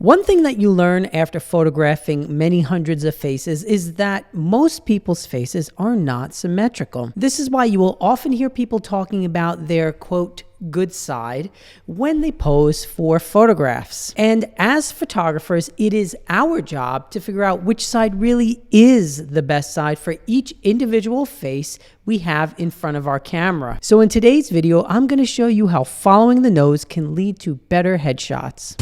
One thing that you learn after photographing many hundreds of faces is that most people's faces are not symmetrical. This is why you will often hear people talking about their, quote, good side when they pose for photographs. And as photographers, it is our job to figure out which side really is the best side for each individual face we have in front of our camera. So in today's video, I'm going to show you how following the nose can lead to better headshots.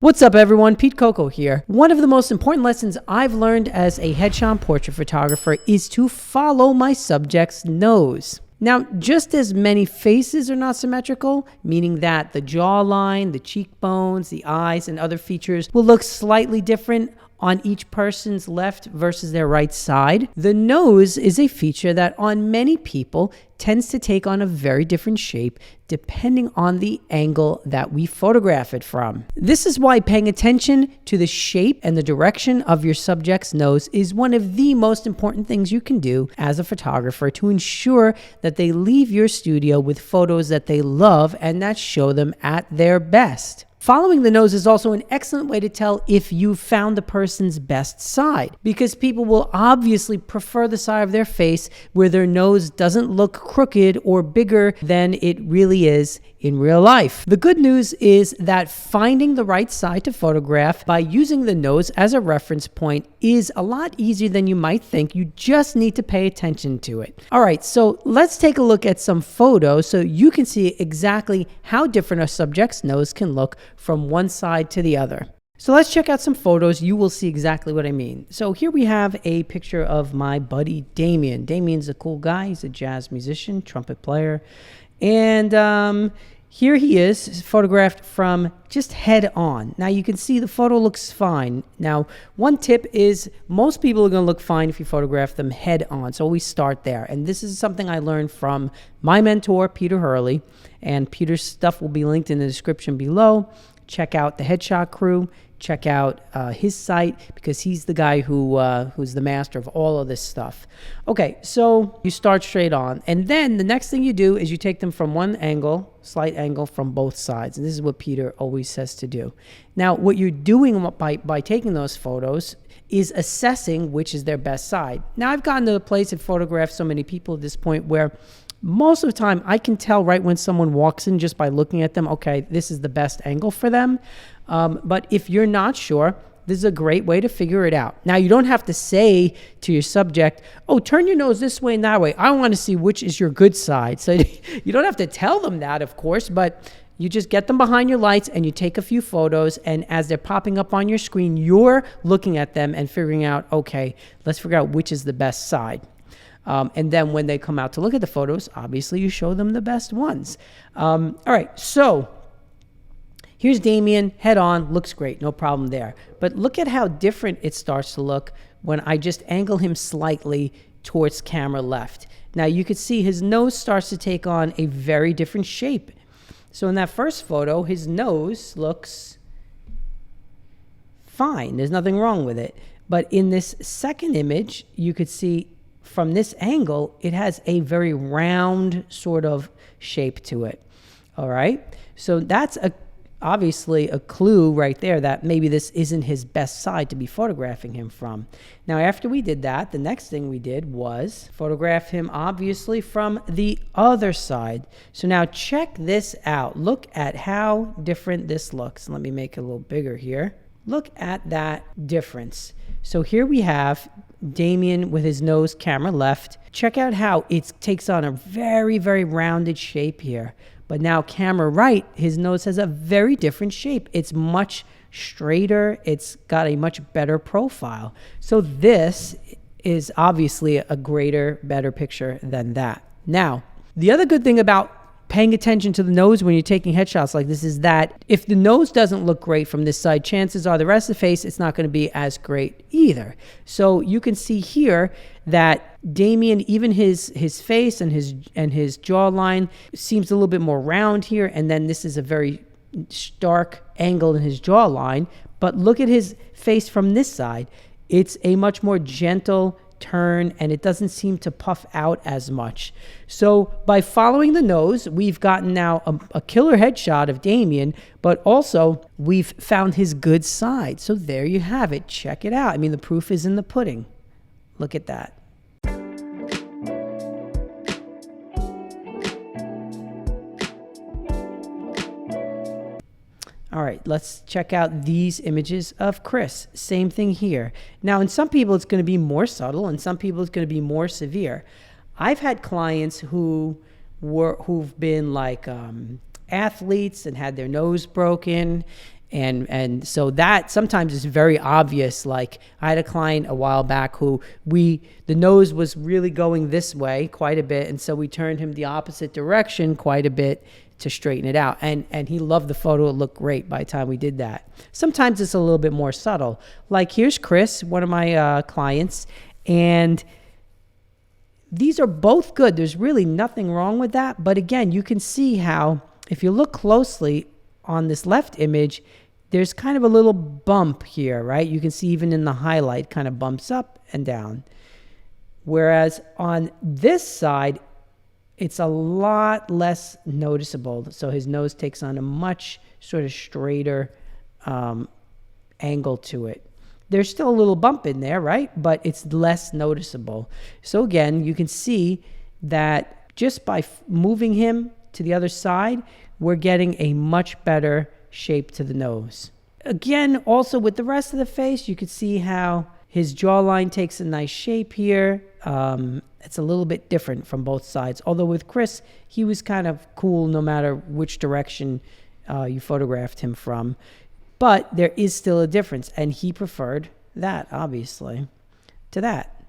What's up everyone, Pete Coco here. One of the most important lessons I've learned as a headshot portrait photographer is to follow my subject's nose. Now, just as many faces are not symmetrical, meaning that the jawline, the cheekbones, the eyes, and other features will look slightly different on each person's left versus their right side, the nose is a feature that on many people tends to take on a very different shape depending on the angle that we photograph it from. This is why paying attention to the shape and the direction of your subject's nose is one of the most important things you can do as a photographer to ensure that they leave your studio with photos that they love and that show them at their best. Following the nose is also an excellent way to tell if you've found the person's best side, because people will obviously prefer the side of their face where their nose doesn't look crooked or bigger than it really is in real life. The good news is that finding the right side to photograph by using the nose as a reference point is a lot easier than you might think. You just need to pay attention to it. All right, so let's take a look at some photos so you can see exactly how different a subject's nose can look from one side to the other. So let's check out some photos. You will see exactly what I mean. So here we have a picture of my buddy Damien. Damien's a cool guy. He's a jazz musician, trumpet player. And here he is, photographed from just head on. Now you can see the photo looks fine. Now, one tip is most people are going to look fine if you photograph them head on. So we start there. And this is something I learned from my mentor, Peter Hurley. And Peter's stuff will be linked in the description below. Check out the Headshot Crew. Check out his site because he's the guy who's the master of all of this stuff. Okay, so you start straight on. And then the next thing you do is you take them from one angle, slight angle from both sides. And this is what Peter always says to do. Now, what you're doing by taking those photos is assessing which is their best side. Now, I've gotten to a place and photographed so many people at this point where most of the time I can tell right when someone walks in just by looking at them, okay, this is the best angle for them. But if you're not sure, this is a great way to figure it out. Now, you don't have to say to your subject, oh, turn your nose this way and that way. I want to see which is your good side. So you don't have to tell them that, of course, but you just get them behind your lights and you take a few photos. And as they're popping up on your screen, you're looking at them and figuring out, okay, let's figure out which is the best side. And then when they come out to look at the photos, obviously you show them the best ones. All right, so here's Damien, head on, looks great, no problem there. But look at how different it starts to look when I just angle him slightly towards camera left. Now you can see his nose starts to take on a very different shape. So in that first photo, his nose looks fine. There's nothing wrong with it. But in this second image, you could see from this angle, it has a very round sort of shape to it. All right. So that's obviously a clue right there that maybe this isn't his best side to be photographing him from. Now, after we did that, the next thing we did was photograph him obviously from the other side. So now check this out. Look at how different this looks. Let me make it a little bigger here. Look at that difference. So here we have Damien with his nose camera left. Check out how it takes on a very, very rounded shape here. But now camera right, his nose has a very different shape. It's much straighter. It's got a much better profile. So this is obviously a greater, better picture than that. Now, the other good thing about paying attention to the nose when you're taking headshots like this is that if the nose doesn't look great from this side, chances are the rest of the face, it's not going to be as great either. So you can see here that Damien, even his face and his jawline seems a little bit more round here. And then this is a very stark angle in his jawline. But look at his face from this side. It's a much more gentle turn, and it doesn't seem to puff out as much. So by following the nose, we've gotten now a killer headshot of Damian, but also we've found his good side. So there you have it. Check it out. I mean, the proof is in the pudding. Look at that. All right, let's check out these images of Chris. Same thing here. Now, in some people, it's going to be more subtle, and some people, it's going to be more severe. I've had clients who've been like athletes and had their nose broken, and so that sometimes is very obvious. Like I had a client a while back who the nose was really going this way quite a bit, and so we turned him the opposite direction quite a bit to straighten it out. And he loved the photo. It looked great by the time we did that. Sometimes it's a little bit more subtle. Like here's Chris, one of my clients, and these are both good. There's really nothing wrong with that. But again, you can see how if you look closely on this left image, there's kind of a little bump here, right? You can see even in the highlight kind of bumps up and down. Whereas on this side, it's a lot less noticeable. So his nose takes on a much sort of straighter angle to it. There's still a little bump in there, right? But it's less noticeable. So again, you can see that just by moving him to the other side, we're getting a much better shape to the nose. Again, also with the rest of the face, you can see how his jawline takes a nice shape here. It's a little bit different from both sides. Although with Chris, he was kind of cool no matter which direction you photographed him from. But there is still a difference, and he preferred that, obviously, to that.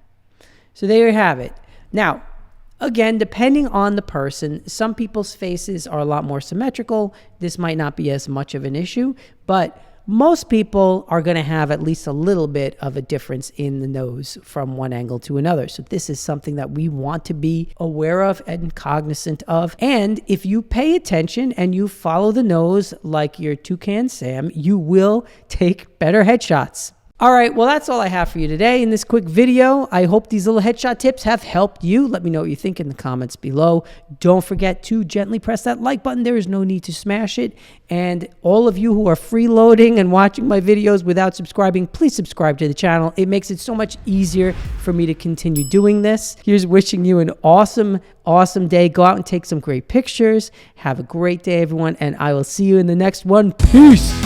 So there you have it. Now, again, depending on the person, some people's faces are a lot more symmetrical. This might not be as much of an issue, but most people are going to have at least a little bit of a difference in the nose from one angle to another. So this is something that we want to be aware of and cognizant of. And if you pay attention and you follow the nose like your Toucan Sam, you will take better headshots. All right, well, that's all I have for you today in this quick video. I hope these little headshot tips have helped you. Let me know what you think in the comments below. Don't forget to gently press that like button. There is no need to smash it. And all of you who are freeloading and watching my videos without subscribing, please subscribe to the channel. It makes it so much easier for me to continue doing this. Here's wishing you an awesome, awesome day. Go out and take some great pictures. Have a great day, everyone, and I will see you in the next one. Peace.